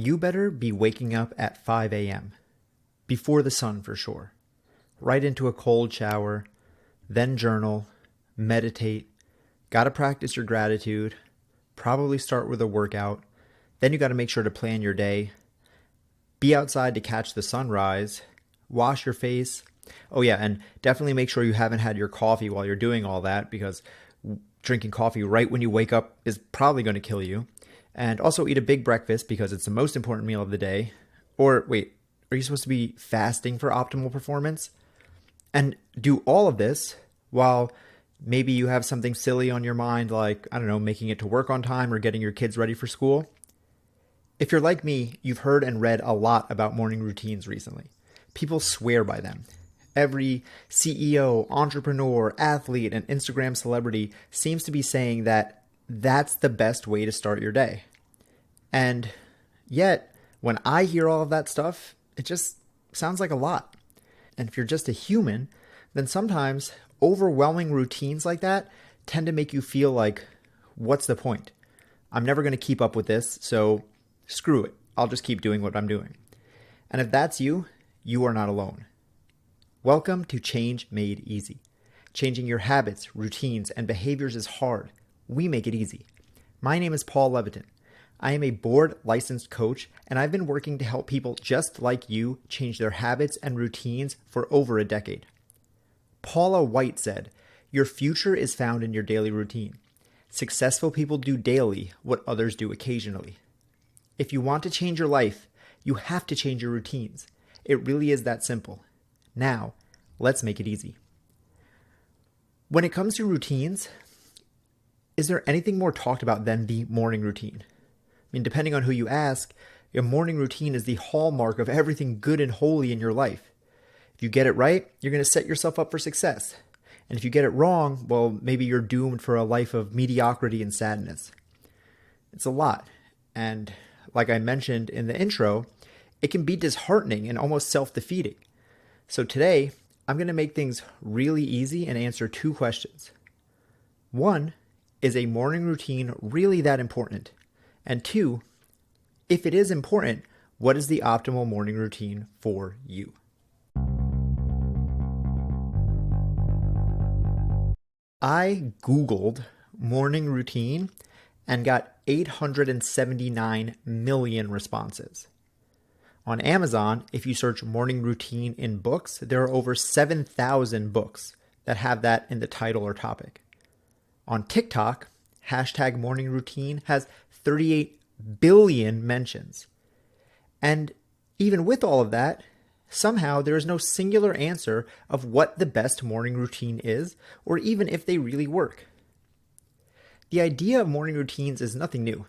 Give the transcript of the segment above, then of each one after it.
you better be waking up at 5 a.m. Before the sun for sure. Right into a cold shower, then journal, meditate, gotta practice your gratitude, probably start with a workout, then you gotta make sure to plan your day, be outside to catch the sunrise, wash your face. Oh yeah, and definitely make sure you haven't had your coffee while you're doing all that, because drinking coffee right when you wake up is probably going to kill you. And also eat a big breakfast because it's the most important meal of the day. Or wait, are you supposed to be fasting for optimal performance? And do all of this while maybe you have something silly on your mind, like, I don't know, making it to work on time or getting your kids ready for school. If you're like me, you've heard and read a lot about morning routines recently. People swear by them. Every CEO, entrepreneur, athlete, and Instagram celebrity seems to be saying that that's the best way to start your day. And yet, when I hear all of that stuff, it just sounds like a lot. And if you're just a human, then sometimes overwhelming routines like that tend to make you feel like, what's the point? I'm never going to keep up with this, so screw it. I'll just keep doing what I'm doing. And if that's you, you are not alone. Welcome to Change Made Easy. Changing your habits, routines, and behaviors is hard. We make it easy. My name is Paul Leviton. I am a board licensed coach, and I've been working to help people just like you change their habits and routines for over a decade. Paula White said, "Your future is found in your daily routine. Successful people do daily what others do occasionally." If you want to change your life, you have to change your routines. It really is that simple. Now, let's make it easy. When it comes to routines, is there anything more talked about than the morning routine? I mean, depending on who you ask, your morning routine is the hallmark of everything good and holy in your life. If you get it right, you're going to set yourself up for success. And if you get it wrong, well, maybe you're doomed for a life of mediocrity and sadness. It's a lot. And like I mentioned in the intro, it can be disheartening and almost self-defeating. So today, I'm going to make things really easy and answer two questions. One, is a morning routine really that important? And two, if it is important, what is the optimal morning routine for you? I Googled morning routine and got 879 million responses. On Amazon, if you search morning routine in books, there are over 7,000 books that have that in the title or topic. On TikTok, hashtag morning routine has 38 billion mentions. And even with all of that, somehow there is no singular answer of what the best morning routine is, or even if they really work. The idea of morning routines is nothing new.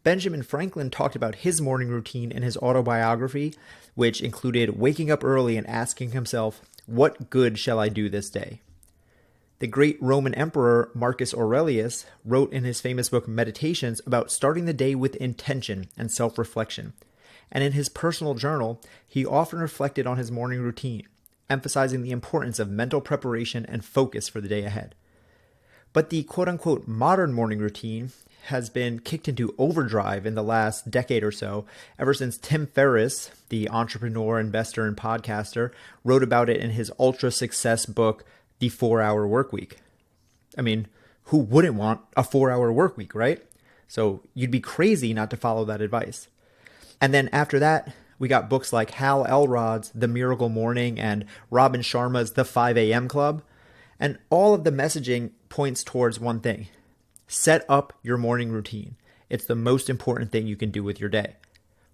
Benjamin Franklin talked about his morning routine in his autobiography, which included waking up early and asking himself, "What good shall I do this day?" The great Roman emperor Marcus Aurelius wrote in his famous book Meditations about starting the day with intention and self-reflection. And in his personal journal, he often reflected on his morning routine, emphasizing the importance of mental preparation and focus for the day ahead. But the quote-unquote modern morning routine has been kicked into overdrive in the last decade or so, ever since Tim Ferriss, the entrepreneur, investor, and podcaster, wrote about it in his ultra-success book, The 4-Hour Workweek. I mean, who wouldn't want a 4-hour workweek, right? So you'd be crazy not to follow that advice. And then after that, we got books like Hal Elrod's The Miracle Morning and Robin Sharma's The 5 a.m. Club. And all of the messaging points towards one thing. Set up your morning routine. It's the most important thing you can do with your day.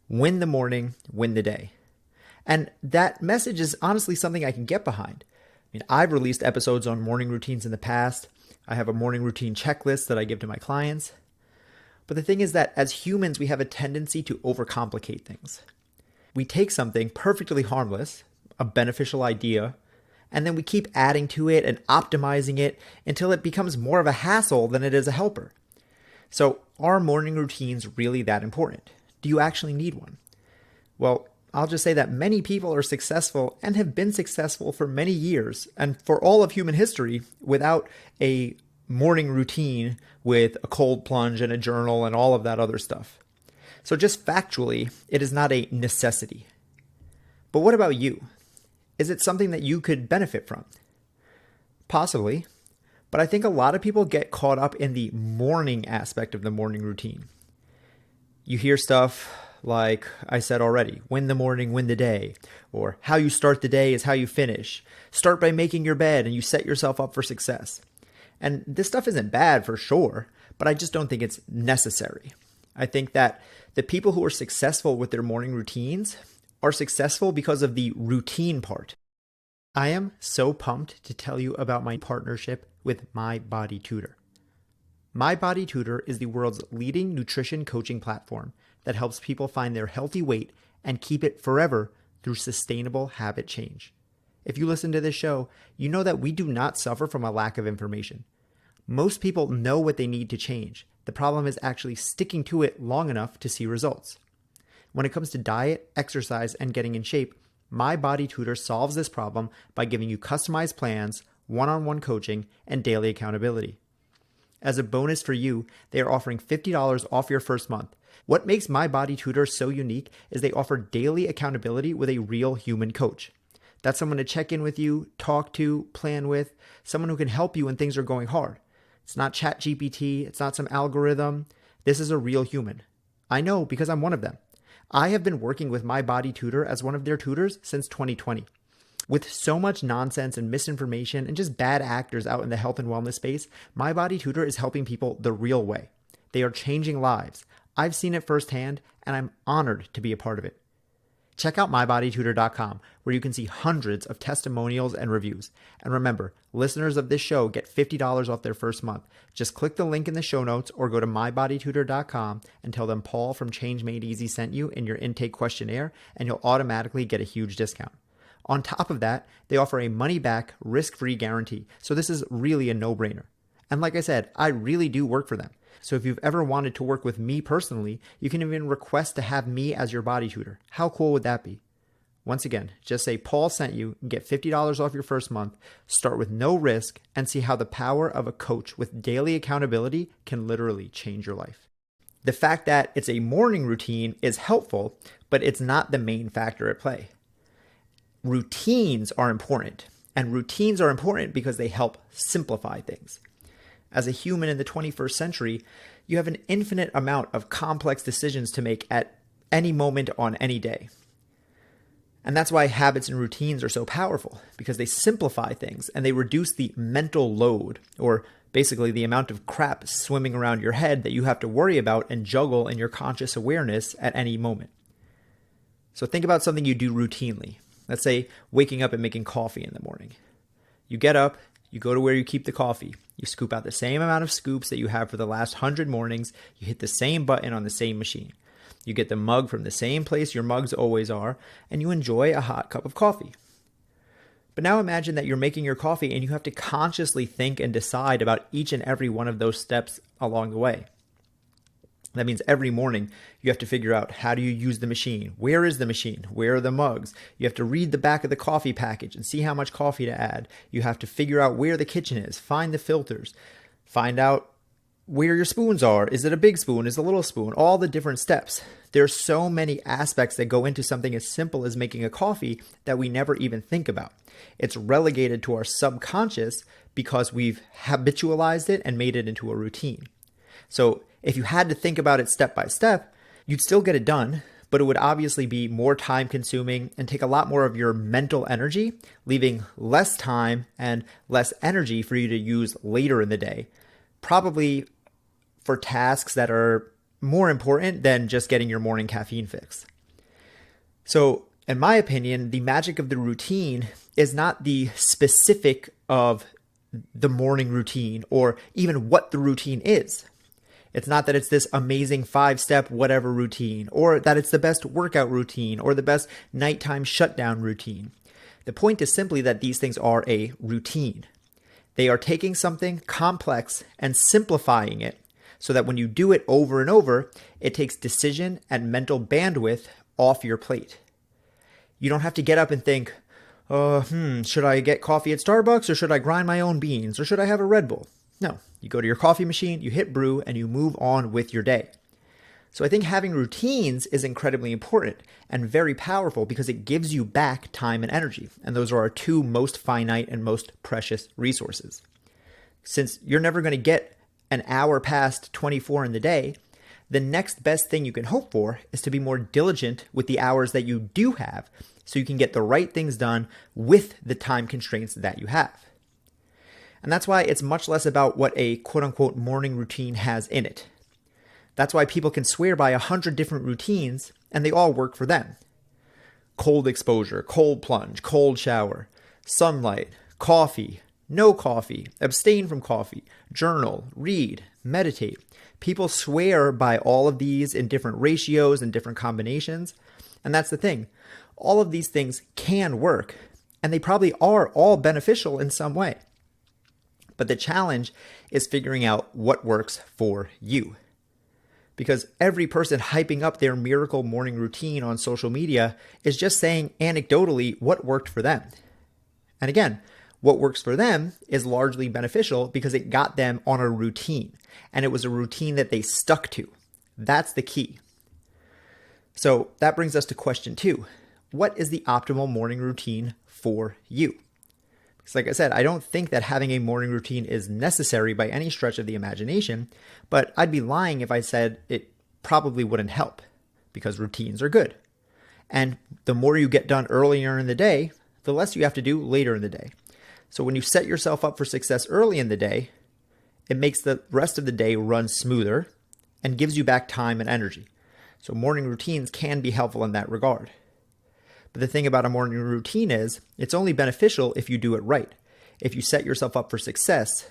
Win the morning, win the day. And that message is honestly something I can get behind. I mean, I've released episodes on morning routines in the past. I have a morning routine checklist that I give to my clients. But the thing is that as humans, we have a tendency to overcomplicate things. We take something perfectly harmless, a beneficial idea, and then we keep adding to it and optimizing it until it becomes more of a hassle than it is a helper. So are morning routines really that important? Do you actually need one? Well, I'll just say that many people are successful and have been successful for many years and for all of human history without a morning routine with a cold plunge and a journal and all of that other stuff. So just factually, it is not a necessity. But what about you? Is it something that you could benefit from? Possibly, but I think a lot of people get caught up in the morning aspect of the morning routine. You hear stuff like I said already, win the morning, win the day, or how you start the day is how you finish. Start by making your bed and you set yourself up for success. And this stuff isn't bad for sure, but I just don't think it's necessary. I think that the people who are successful with their morning routines are successful because of the routine part. I am so pumped to tell you about my partnership with mybodytutor. mybodytutor is the world's leading nutrition coaching platform that helps people find their healthy weight and keep it forever through sustainable habit change. If you listen to this show, you know that we do not suffer from a lack of information. Most people know what they need to change. The problem is actually sticking to it long enough to see results. When it comes to diet, exercise, and getting in shape, mybodytutor solves this problem by giving you customized plans, one-on-one coaching, and daily accountability. As a bonus for you, they are offering $50 off your first month. What makes mybodytutor so unique is they offer daily accountability with a real human coach. That's someone to check in with you, talk to, plan with, someone who can help you when things are going hard. It's not ChatGPT, it's not some algorithm. This is a real human. I know because I'm one of them. I have been working with mybodytutor as one of their tutors since 2020. With so much nonsense and misinformation and just bad actors out in the health and wellness space, mybodytutor is helping people the real way. They are changing lives. I've seen it firsthand, and I'm honored to be a part of it. Check out mybodytutor.com, where you can see hundreds of testimonials and reviews. And remember, listeners of this show get $50 off their first month. Just click the link in the show notes or go to mybodytutor.com and tell them Paul from Change Made Easy sent you in your intake questionnaire, and you'll automatically get a huge discount. On top of that, they offer a money-back, risk-free guarantee. So this is really a no-brainer. And like I said, I really do work for them. So if you've ever wanted to work with me personally, you can even request to have me as your body tutor. How cool would that be? Once again, just say Paul sent you and get $50 off your first month, start with no risk, and see how the power of a coach with daily accountability can literally change your life. The fact that it's a morning routine is helpful, but it's not the main factor at play. Routines are important, and routines are important because they help simplify things. As a human in the 21st century, you have an infinite amount of complex decisions to make at any moment on any day. And that's why habits and routines are so powerful, because they simplify things and they reduce the mental load, or basically the amount of crap swimming around your head that you have to worry about and juggle in your conscious awareness at any moment. So think about something you do routinely. Let's say waking up and making coffee in the morning. You get up, you go to where you keep the coffee. You scoop out the same amount of scoops that you have for the last 100 mornings. You hit the same button on the same machine. You get the mug from the same place your mugs always are, and you enjoy a hot cup of coffee. But now imagine that you're making your coffee and you have to consciously think and decide about each and every one of those steps along the way. That means every morning you have to figure out, how do you use the machine? Where is the machine? Where are the mugs? You have to read the back of the coffee package and see how much coffee to add. You have to figure out where the kitchen is, find the filters, find out where your spoons are. Is it a big spoon? Is it a little spoon? All the different steps. There's so many aspects that go into something as simple as making a coffee that we never even think about. It's relegated to our subconscious because we've habitualized it and made it into a routine. So if you had to think about it step by step, you'd still get it done, but it would obviously be more time consuming and take a lot more of your mental energy, leaving less time and less energy for you to use later in the day, probably for tasks that are more important than just getting your morning caffeine fix. So in my opinion, the magic of the routine is not the specific of the morning routine or even what the routine is. It's not that it's this amazing 5-step whatever routine, or that it's the best workout routine, or the best nighttime shutdown routine. The point is simply that these things are a routine. They are taking something complex and simplifying it so that when you do it over and over, it takes decision and mental bandwidth off your plate. You don't have to get up and think, should I get coffee at Starbucks, or should I grind my own beans, or should I have a Red Bull? No, you go to your coffee machine, you hit brew, and you move on with your day. So I think having routines is incredibly important and very powerful because it gives you back time and energy. And those are our two most finite and most precious resources. Since you're never going to get an hour past 24 in the day, the next best thing you can hope for is to be more diligent with the hours that you do have so you can get the right things done with the time constraints that you have. And that's why it's much less about what a quote-unquote morning routine has in it. That's why people can swear by 100 different routines and they all work for them. Cold exposure, cold plunge, cold shower, sunlight, coffee, no coffee, abstain from coffee, journal, read, meditate. People swear by all of these in different ratios and different combinations. And that's the thing. All of these things can work, and they probably are all beneficial in some way. But the challenge is figuring out what works for you. Because every person hyping up their miracle morning routine on social media is just saying anecdotally what worked for them. And again, what works for them is largely beneficial because it got them on a routine, and it was a routine that they stuck to. That's the key. So that brings us to question 2. What is the optimal morning routine for you? Because like I said, I don't think that having a morning routine is necessary by any stretch of the imagination, but I'd be lying if I said it probably wouldn't help, because routines are good. And the more you get done earlier in the day, the less you have to do later in the day. So when you set yourself up for success early in the day, it makes the rest of the day run smoother and gives you back time and energy. So morning routines can be helpful in that regard. But the thing about a morning routine is it's only beneficial if you do it right. If you set yourself up for success,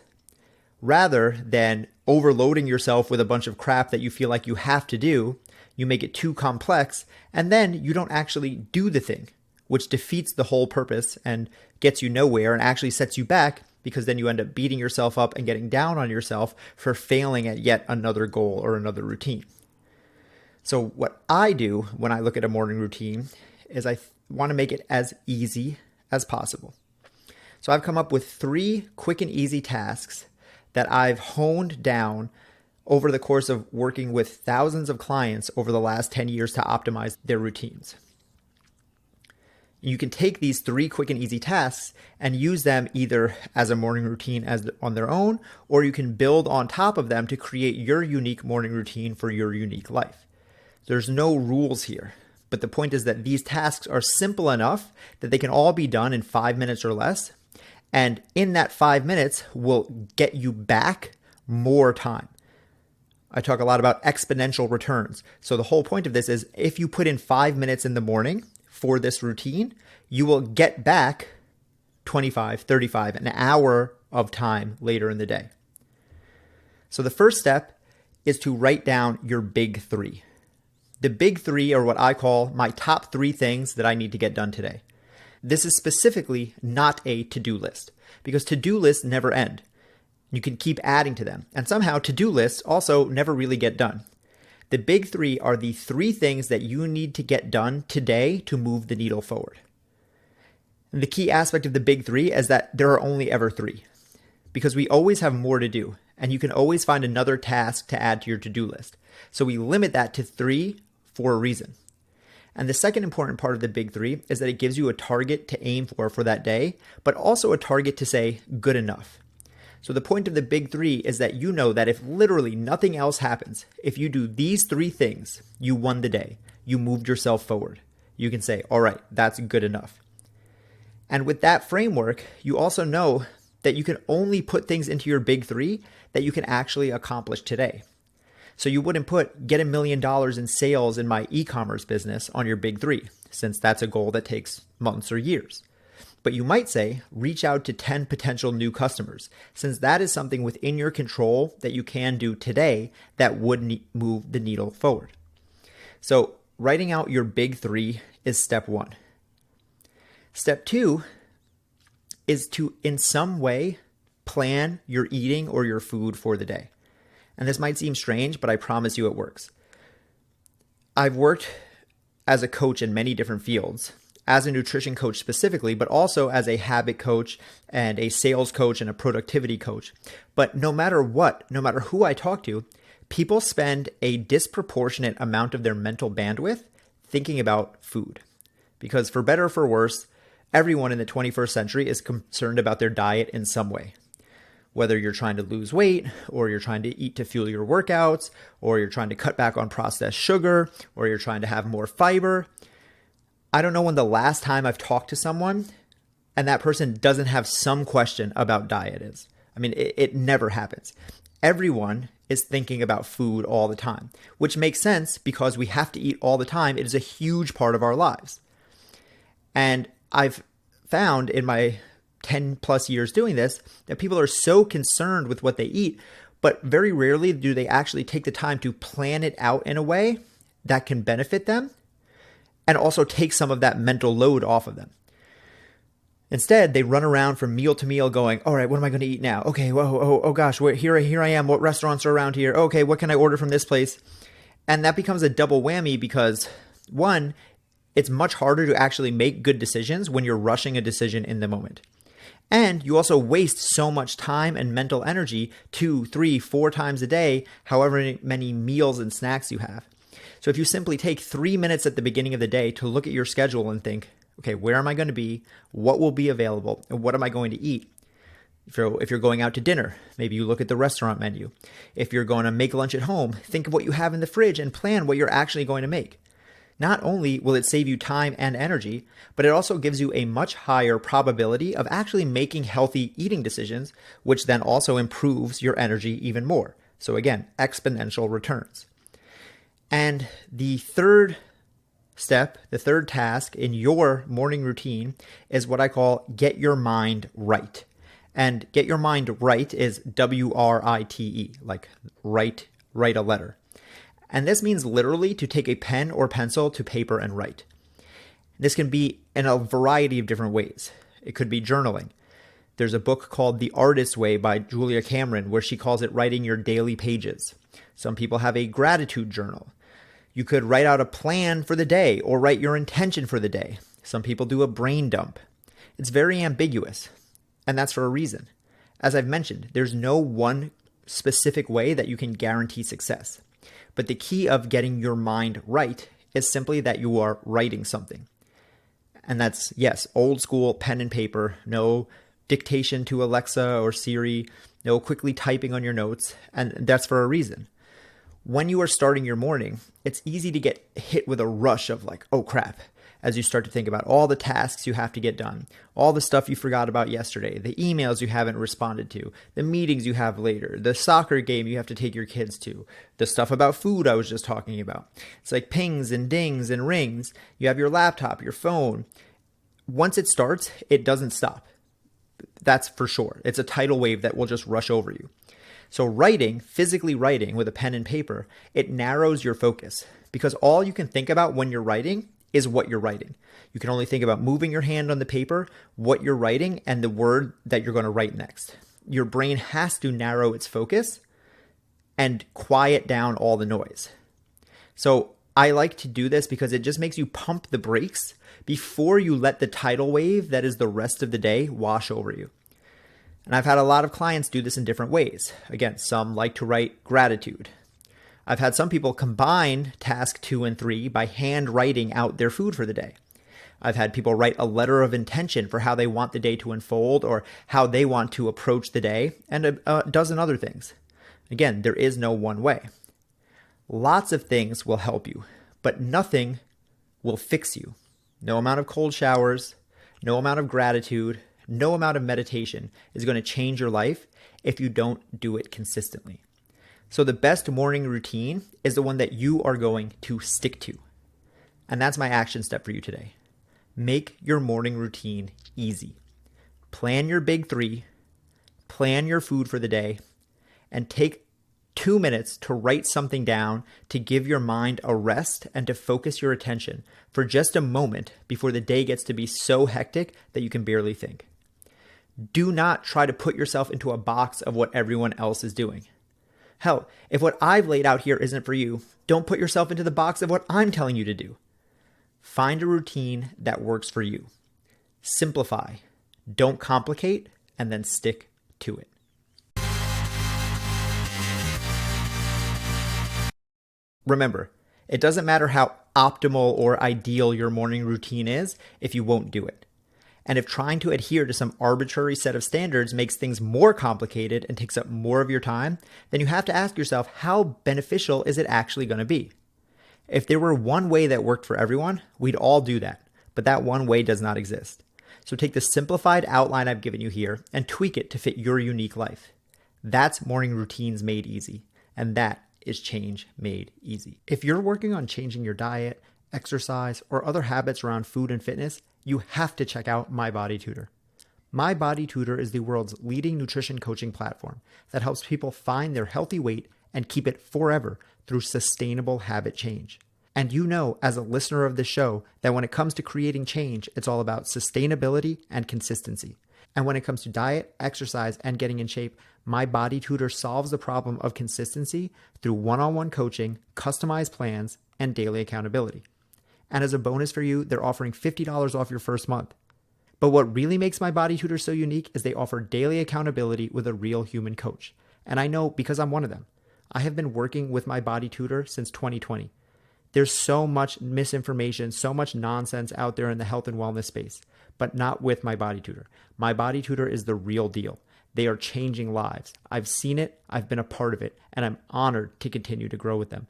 rather than overloading yourself with a bunch of crap that you feel like you have to do, you make it too complex, and then you don't actually do the thing, which defeats the whole purpose and gets you nowhere and actually sets you back, because then you end up beating yourself up and getting down on yourself for failing at yet another goal or another routine. So what I do when I look at a morning routine is I want to make it as easy as possible. So I've come up with 3 quick and easy tasks that I've honed down over the course of working with thousands of clients over the last 10 years to optimize their routines. You can take these 3 quick and easy tasks and use them either as a morning routine on their own, or you can build on top of them to create your unique morning routine for your unique life. There's no rules here, but the point is that these tasks are simple enough that they can all be done in 5 minutes or less. And in that 5 minutes will get you back more time. I talk a lot about exponential returns. So the whole point of this is if you put in 5 minutes in the morning for this routine, you will get back 25, 35, an hour of time later in the day. So the first step is to write down your big 3. The big 3 are what I call my top 3 things that I need to get done today. This is specifically not a to-do list, because to-do lists never end. You can keep adding to them, and somehow to-do lists also never really get done. The big 3 are the 3 things that you need to get done today to move the needle forward. And the key aspect of the big 3 is that there are only ever 3, because we always have more to do, and you can always find another task to add to your to-do list. So we limit that to 3 for a reason. And the second important part of the big 3 is that it gives you a target to aim for that day, but also a target to say good enough. So the point of the big 3 is that you know that if literally nothing else happens, if you do these 3 things, you won the day. You moved yourself forward. You can say, all right, that's good enough. And with that framework, you also know that you can only put things into your big 3 that you can actually accomplish today. So you wouldn't put get $1 million in sales in my e-commerce business on your big 3, since that's a goal that takes months or years. But you might say reach out to 10 potential new customers, since that is something within your control that you can do today that would move the needle forward. So writing out your big 3 is step 1. Step 2 is to, in some way, plan your eating or your food for the day. And this might seem strange, but I promise you it works. I've worked as a coach in many different fields, as a nutrition coach specifically, but also as a habit coach and a sales coach and a productivity coach. But no matter what, no matter who I talk to, People spend a disproportionate amount of their mental bandwidth thinking about food. Because for better or for worse, everyone in the 21st century is concerned about their diet in some way. Whether you're trying to lose weight, or you're trying to eat to fuel your workouts, or you're trying to cut back on processed sugar, or you're trying to have more fiber. I don't know when the last time I've talked to someone and that person doesn't have some question about diet is. I mean, it never happens. Everyone is thinking about food all the time, which makes sense because we have to eat all the time. It is a huge part of our lives. And I've found in my 10 plus years doing this that people are so concerned with what they eat, but very rarely do they actually take the time to plan it out in a way that can benefit them and also take some of that mental load off of them. Instead, they run around from meal to meal going, all right, what am I going to eat now? Okay, oh gosh, here I am. What restaurants are around here? Okay, what can I order from this place? And that becomes a double whammy because, one, it's much harder to actually make good decisions when you're rushing a decision in the moment. And you also waste so much time and mental energy 2, 3, 4 times a day, however many meals and snacks you have. So if you simply take 3 minutes at the beginning of the day to look at your schedule and think, okay, where am I going to be? What will be available? And what am I going to eat? If you're going out to dinner, maybe you look at the restaurant menu. If you're going to make lunch at home, think of what you have in the fridge and plan what you're actually going to make. Not only will it save you time and energy, but it also gives you a much higher probability of actually making healthy eating decisions, which then also improves your energy even more. So again, exponential returns. And the third step, the third task in your morning routine is what I call get your mind right. And get your mind right is WRITE, like write a letter. And this means literally to take a pen or pencil to paper and write. This can be in a variety of different ways. It could be journaling. There's a book called The Artist's Way by Julia Cameron where she calls it writing your daily pages. Some people have a gratitude journal. You could write out a plan for the day or write your intention for the day. Some people do a brain dump. It's very ambiguous, and that's for a reason. As I've mentioned, there's no one specific way that you can guarantee success. But the key of getting your mind right is simply that you are writing something. And that's, yes, old school pen and paper, no dictation to Alexa or Siri, no quickly typing on your notes, and that's for a reason. When you are starting your morning, it's easy to get hit with a rush of like, oh crap, as you start to think about all the tasks you have to get done, all the stuff you forgot about yesterday, the emails you haven't responded to, the meetings you have later, the soccer game you have to take your kids to, the stuff about food I was just talking about. It's like pings and dings and rings. You have your laptop, your phone. Once it starts, it doesn't stop. That's for sure. It's a tidal wave that will just rush over you. So writing, physically writing with a pen and paper, it narrows your focus because all you can think about when you're writing is what you're writing. You can only think about moving your hand on the paper, what you're writing, and the word that you're going to write next. Your brain has to narrow its focus and quiet down all the noise. So I like to do this because it just makes you pump the brakes before you let the tidal wave that is the rest of the day wash over you. And I've had a lot of clients do this in different ways. Again, some like to write gratitude. I've had some people combine task 2 and 3 by hand writing out their food for the day. I've had people write a letter of intention for how they want the day to unfold or how they want to approach the day, and a dozen other things. Again, there is no one way. Lots of things will help you, but nothing will fix you. No amount of cold showers, no amount of gratitude, no amount of meditation is going to change your life if you don't do it consistently. So the best morning routine is the one that you are going to stick to. And that's my action step for you today. Make your morning routine easy. Plan your big 3, plan your food for the day, and take 2 minutes to write something down to give your mind a rest and to focus your attention for just a moment before the day gets to be so hectic that you can barely think. Do not try to put yourself into a box of what everyone else is doing. Hell, if what I've laid out here isn't for you, don't put yourself into the box of what I'm telling you to do. Find a routine that works for you. Simplify. Don't complicate, and then stick to it. Remember, it doesn't matter how optimal or ideal your morning routine is if you won't do it. And if trying to adhere to some arbitrary set of standards makes things more complicated and takes up more of your time, then you have to ask yourself, how beneficial is it actually going to be? If there were one way that worked for everyone, we'd all do that. But that one way does not exist. So take the simplified outline I've given you here and tweak it to fit your unique life. That's morning routines made easy. And that is change made easy. If you're working on changing your diet, exercise, or other habits around food and fitness, you have to check out mybodytutor. mybodytutor is the world's leading nutrition coaching platform that helps people find their healthy weight and keep it forever through sustainable habit change. And you know, as a listener of this show, that when it comes to creating change, it's all about sustainability and consistency. And when it comes to diet, exercise, and getting in shape, mybodytutor solves the problem of consistency through one-on-one coaching, customized plans, and daily accountability. And as a bonus for you, they're offering $50 off your first month. But what really makes mybodytutor so unique is they offer daily accountability with a real human coach. And I know because I'm one of them. I have been working with mybodytutor since 2020. There's so much misinformation, so much nonsense out there in the health and wellness space, but not with mybodytutor. mybodytutor is the real deal. They are changing lives. I've seen it, I've been a part of it, and I'm honored to continue to grow with them.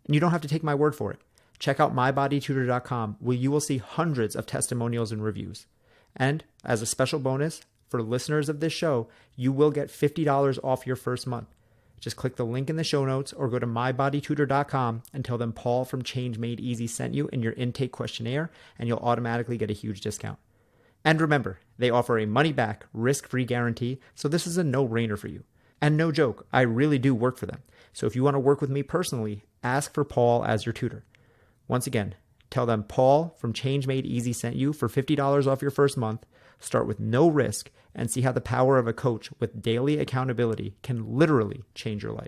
And you don't have to take my word for it. Check out mybodytutor.com, where you will see hundreds of testimonials and reviews. And as a special bonus, for listeners of this show, you will get $50 off your first month. Just click the link in the show notes or go to mybodytutor.com and tell them Paul from Change Made Easy sent you in your intake questionnaire, and you'll automatically get a huge discount. And remember, they offer a money-back, risk-free guarantee, so this is a no-brainer for you. And no joke, I really do work for them. So if you want to work with me personally, ask for Paul as your tutor. Once again, tell them Paul from Change Made Easy sent you for $50 off your first month. Start with no risk and see how the power of a coach with daily accountability can literally change your life.